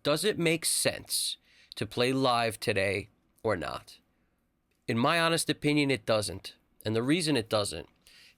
Does it make sense to play live today or not? In my honest opinion, it doesn't. And the reason it doesn't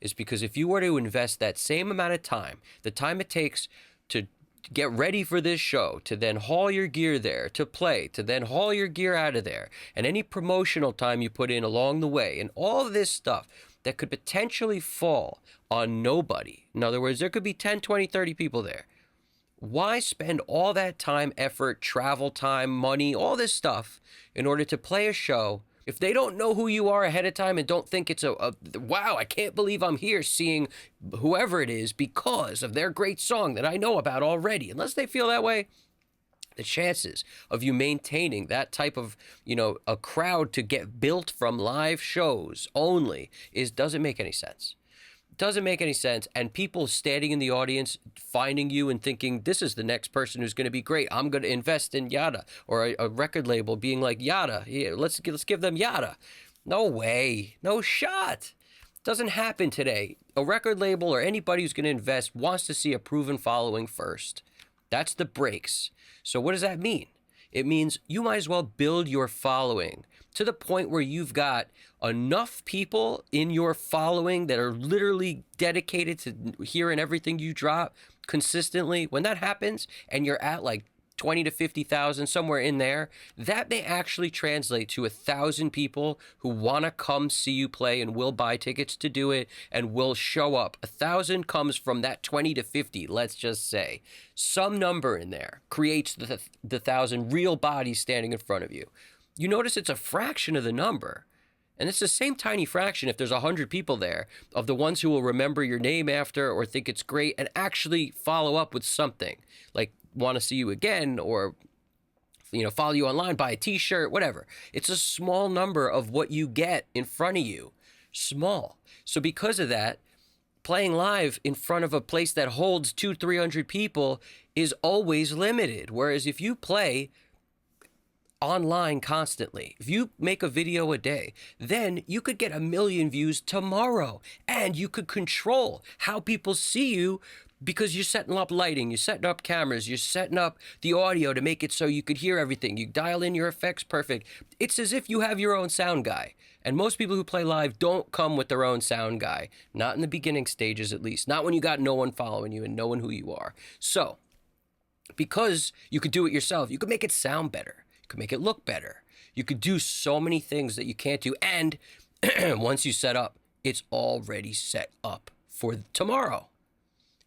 is because if you were to invest that same amount of time, the time it takes to get ready for this show, to then haul your gear there, to play, to then haul your gear out of there, and any promotional time you put in along the way, and all of this stuff that could potentially fall on nobody. In other words, there could be 10, 20, 30 people there. Why spend all that time, effort, travel time, money, all this stuff in order to play a show if they don't know who you are ahead of time and don't think it's a wow, I can't believe I'm here seeing whoever it is because of their great song that I know about already? Unless they feel that way, the chances of you maintaining that type of, a crowd to get built from live shows only doesn't make any sense. Doesn't make any sense. And people standing in the audience finding you and thinking this is the next person who's going to be great, I'm going to invest in yada, or a record label being like yada, yeah, let's give them yada. No way, no shot. Doesn't happen today. A record label or anybody who's going to invest wants to see a proven following first. That's the breaks. So what does that mean? It means you might as well build your following to the point where you've got enough people in your following that are literally dedicated to hearing everything you drop consistently. When that happens and you're at like 20 to 50,000, somewhere in there, that may actually translate to 1,000 people who want to come see you play and will buy tickets to do it and will show up. 1,000 comes from that 20 to 50, let's just say. Some number in there creates the 1,000 real bodies standing in front of you. You notice it's a fraction of the number. And it's the same tiny fraction if there's 100 people there of the ones who will remember your name after or think it's great and actually follow up with something like want to see you again or, follow you online, buy a t-shirt, whatever. It's a small number of what you get in front of you. Small. So because of that, playing live in front of a place that holds 200-300 people is always limited. Whereas if you play online constantly, if you make a video a day, then you could get 1 million views tomorrow and you could control how people see you because you're setting up lighting, you're setting up cameras, you're setting up the audio to make it so you could hear everything. You dial in your effects perfect. It's as if you have your own sound guy. And most people who play live don't come with their own sound guy. Not in the beginning stages, at least. Not when you got no one following you and knowing who you are. So, because you could do it yourself, you could make it sound better. You could make it look better. You could do so many things that you can't do. And once you set up, it's already set up for tomorrow.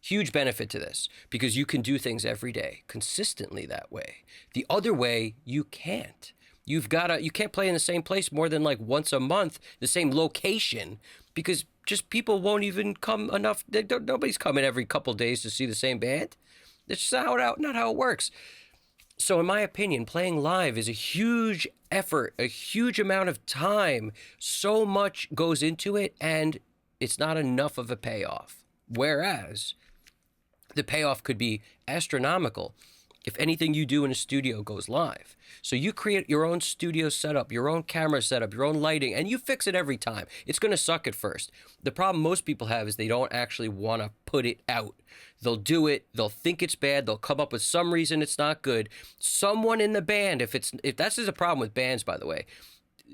Huge benefit to this because you can do things every day consistently that way. The other way, you can't. You can't play in the same place more than like once a month, the same location, because just people won't even come enough. Nobody's coming every couple of days to see the same band. It's just not how it works. So in my opinion, playing live is a huge effort, a huge amount of time. So much goes into it, and it's not enough of a payoff. Whereas the payoff could be astronomical if anything you do in a studio goes live. So you create your own studio setup, your own camera setup, your own lighting, and you fix it every time. It's going to suck at first. The problem most people have is they don't actually want to put it out. They'll do it. They'll think it's bad. They'll come up with some reason it's not good. Someone in the band, if that's a problem with bands, by the way,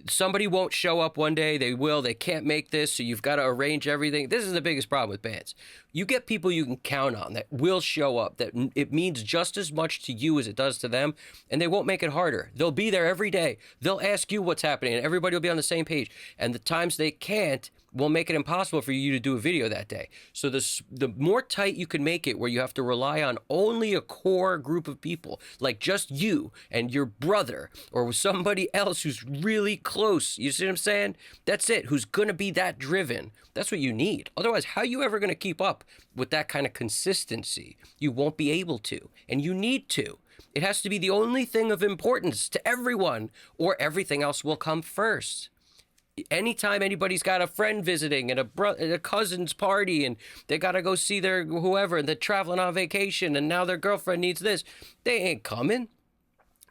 somebody won't show up one day. They will. They can't make this, so you've got to arrange everything. This is the biggest problem with bands. You get people you can count on that will show up, that it means just as much to you as it does to them, and they won't make it harder. They'll be there every day. They'll ask you what's happening, and everybody will be on the same page. And the times they can't will make it impossible for you to do a video that day. So the more tight you can make it, where you have to rely on only a core group of people, like just you and your brother or somebody else who's really close. You see what I'm saying? That's it. Who's going to be that driven. That's what you need. Otherwise, how are you ever going to keep up with that kind of consistency? You won't be able to, and you need to. It has to be the only thing of importance to everyone, or everything else will come first. Anytime anybody's got a friend visiting and a cousin's party and they got to go see their whoever and they're traveling on vacation and now their girlfriend needs this, they ain't coming.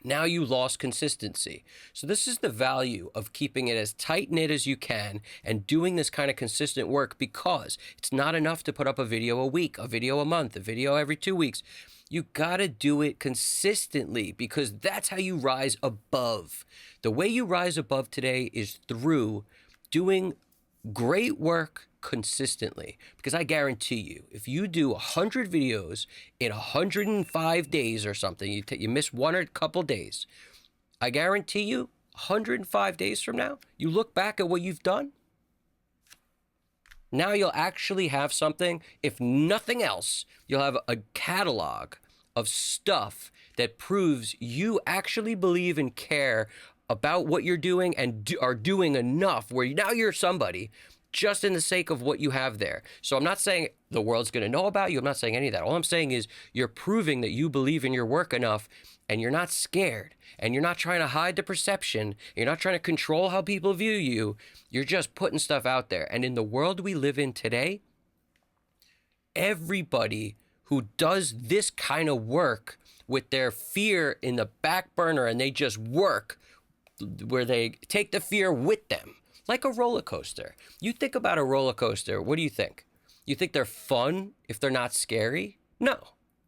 Now you lost consistency. So this is the value of keeping it as tight-knit as you can and doing this kind of consistent work, because it's not enough to put up a video a week, a video a month, a video every 2 weeks. You gotta do it consistently, because that's how you rise above. The way you rise above today is through doing great work consistently. Because I guarantee you, if you do 100 videos in 105 days or something, you miss one or a couple days, I guarantee you 105 days from now, you look back at what you've done, now you'll actually have something. If nothing else, you'll have a catalog of stuff that proves you actually believe and care about what you're doing and are doing enough where now you're somebody just in the sake of what you have there. So I'm not saying the world's going to know about you. I'm not saying any of that. All I'm saying is you're proving that you believe in your work enough, and you're not scared, and you're not trying to hide the perception. You're not trying to control how people view you. You're just putting stuff out there. And in the world we live in today, everybody who does this kind of work with their fear in the back burner, and they just work where they take the fear with them, like a roller coaster. You think about a roller coaster, what do you think? You think they're fun if they're not scary? No,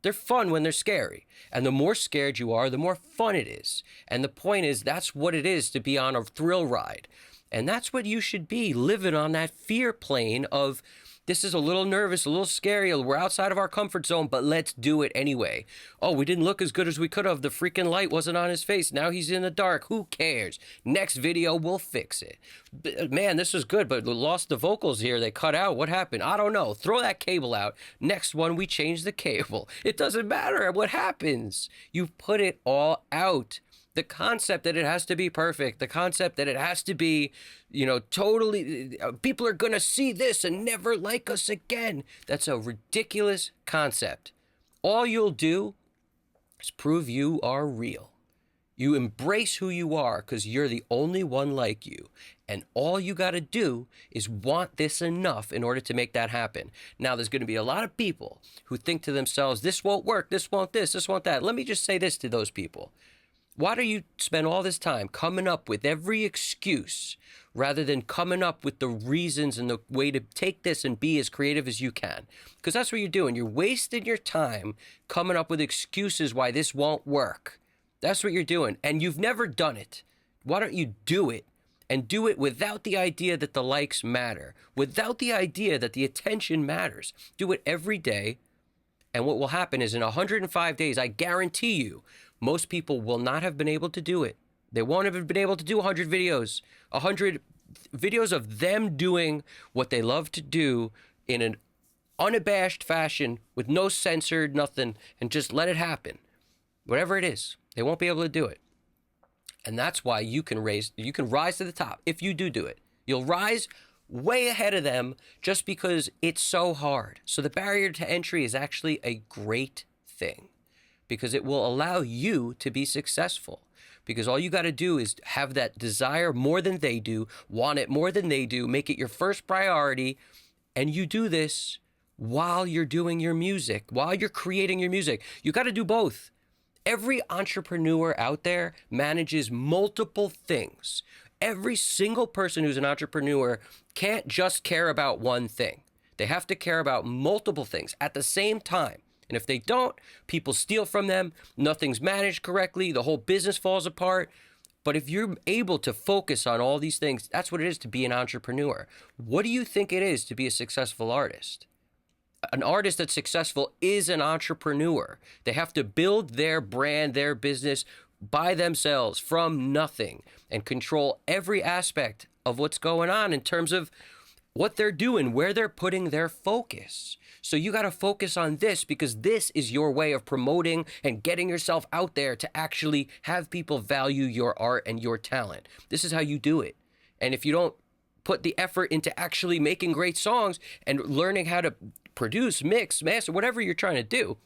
they're fun when they're scary. And the more scared you are, the more fun it is. And the point is, that's what it is to be on a thrill ride. And that's what you should be, living on that fear plane of, this is a little nervous, a little scary, we're outside of our comfort zone, but let's do it anyway. Oh, we didn't look as good as we could have. The freaking light wasn't on his face. Now he's in the dark. Who cares? Next video, we'll fix it. Man, this was good, but we lost the vocals here. They cut out. What happened? I don't know. Throw that cable out. Next one, we change the cable. It doesn't matter what happens. You put it all out. The concept that it has to be perfect, the concept that it has to be, totally, people are going to see this and never like us again. That's a ridiculous concept. All you'll do is prove you are real. You embrace who you are because you're the only one like you. And all you got to do is want this enough in order to make that happen. Now, there's going to be a lot of people who think to themselves, this won't work, this won't that. Let me just say this to those people. Why do you spend all this time coming up with every excuse rather than coming up with the reasons and the way to take this and be as creative as you can? Because that's what you're doing. You're wasting your time coming up with excuses why this won't work. That's what you're doing. And you've never done it. Why don't you do it? And do it without the idea that the likes matter, without the idea that the attention matters. Do it every day. And what will happen is in 105 days, I guarantee you, most people will not have been able to do it. They won't have been able to do 100 videos. 100 videos of them doing what they love to do in an unabashed fashion with no censored nothing, and just let it happen. Whatever it is, they won't be able to do it. And that's why you can rise to the top if you do it. You'll rise way ahead of them just because it's so hard. So the barrier to entry is actually a great thing, because it will allow you to be successful. Because all you got to do is have that desire more than they do, want it more than they do, make it your first priority, and you do this while you're doing your music, while you're creating your music. You got to do both. Every entrepreneur out there manages multiple things. Every single person who's an entrepreneur can't just care about one thing. They have to care about multiple things at the same time. And if they don't, people steal from them, nothing's managed correctly, the whole business falls apart. But if you're able to focus on all these things, that's what it is to be an entrepreneur. What do you think it is to be a successful artist? An artist that's successful is an entrepreneur. They have to build their brand, their business by themselves from nothing and control every aspect of what's going on in terms of what they're doing, where they're putting their focus. So you got to focus on this, because this is your way of promoting and getting yourself out there to actually have people value your art and your talent. This is how you do it. And if you don't put the effort into actually making great songs and learning how to produce, mix, master, whatever you're trying to do,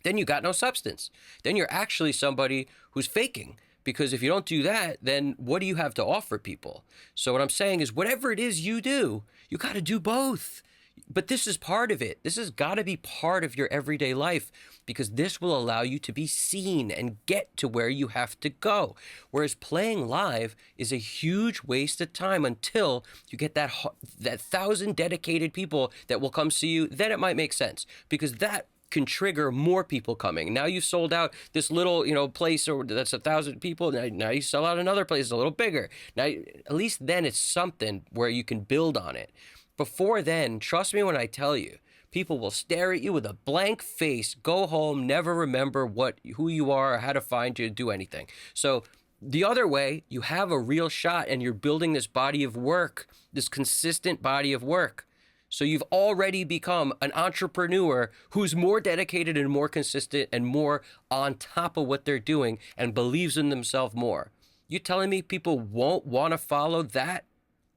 then you got no substance. Then you're actually somebody who's faking. Because if you don't do that, then what do you have to offer people? So what I'm saying is, whatever it is you do, you got to do both. But this is part of it. This has got to be part of your everyday life, because this will allow you to be seen and get to where you have to go. Whereas playing live is a huge waste of time until you get that 1,000 dedicated people that will come see you. Then it might make sense, because that can trigger more people coming. Now you've sold out this little, place or that's 1,000 people. Now you sell out another place a little bigger. Now, at least then it's something where you can build on it. Before then, trust me when I tell you, people will stare at you with a blank face, go home, never remember who you are or how to find you, do anything. So the other way, you have a real shot and you're building this body of work, this consistent body of work. So you've already become an entrepreneur who's more dedicated and more consistent and more on top of what they're doing and believes in themselves more. You telling me people won't want to follow that?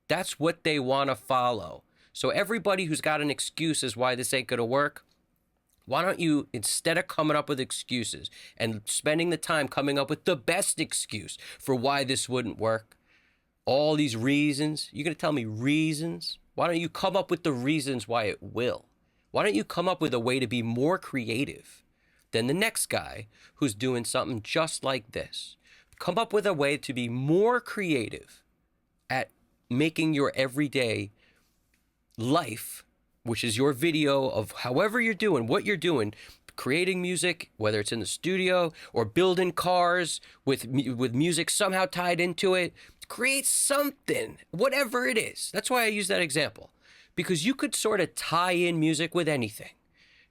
That's what they want to follow. So everybody who's got an excuse as why this ain't going to work, why don't you, instead of coming up with excuses and spending the time coming up with the best excuse for why this wouldn't work, all these reasons, you're going to tell me reasons? Why don't you come up with the reasons why it will? Why don't you come up with a way to be more creative than the next guy who's doing something just like this? Come up with a way to be more creative at making your everyday life, which is your video of however you're doing, what you're doing, creating music, whether it's in the studio or building cars with music somehow tied into it. Create something, whatever it is. That's why I use that example, because you could sort of tie in music with anything.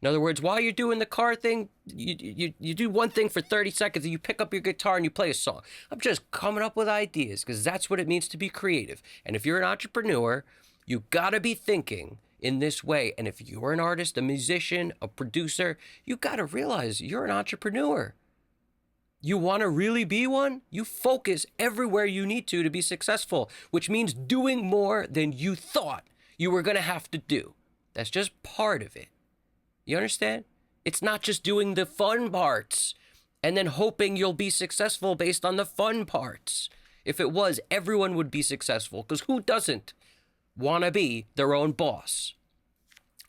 In other words, while you're doing the car thing, you do one thing for 30 seconds and you pick up your guitar and you play a song. I'm just coming up with ideas because that's what it means to be creative. And if you're an entrepreneur, you got to be thinking in this way. And if you're an artist, a musician, a producer, you got to realize you're an entrepreneur. You want to really be one? You focus everywhere you need to be successful, which means doing more than you thought you were going to have to do. That's just part of it. You understand? It's not just doing the fun parts and then hoping you'll be successful based on the fun parts. If it was, everyone would be successful, because who doesn't want to be their own boss?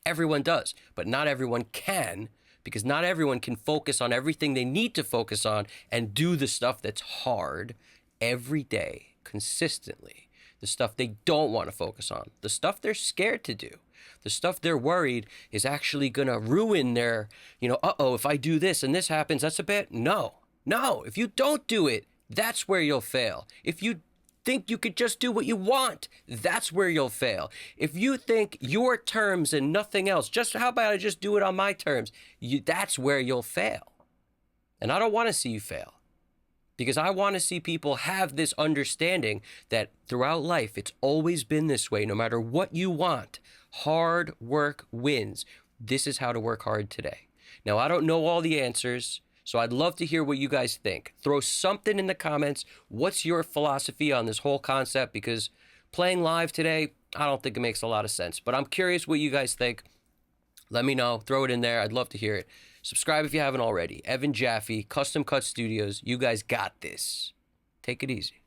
Everyone does, but not everyone can, because not everyone can focus on everything they need to focus on and do the stuff that's hard every day, consistently. The stuff they don't want to focus on, the stuff they're scared to do, the stuff they're worried is actually going to ruin their, if I do this and this happens, that's a bit. No, if you don't do it, that's where you'll fail. If you think you could just do what you want, that's where you'll fail. If you think your terms and nothing else, how about I just do it on my terms, that's where you'll fail. And I don't want to see you fail, because I want to see people have this understanding that throughout life, it's always been this way. No matter what you want, hard work wins. This is how to work hard today. Now, I don't know all the answers, so I'd love to hear what you guys think. Throw something in the comments. What's your philosophy on this whole concept? Because playing live today, I don't think it makes a lot of sense. But I'm curious what you guys think. Let me know. Throw it in there. I'd love to hear it. Subscribe if you haven't already. Evan Jaffe, Custom Cut Studios. You guys got this. Take it easy.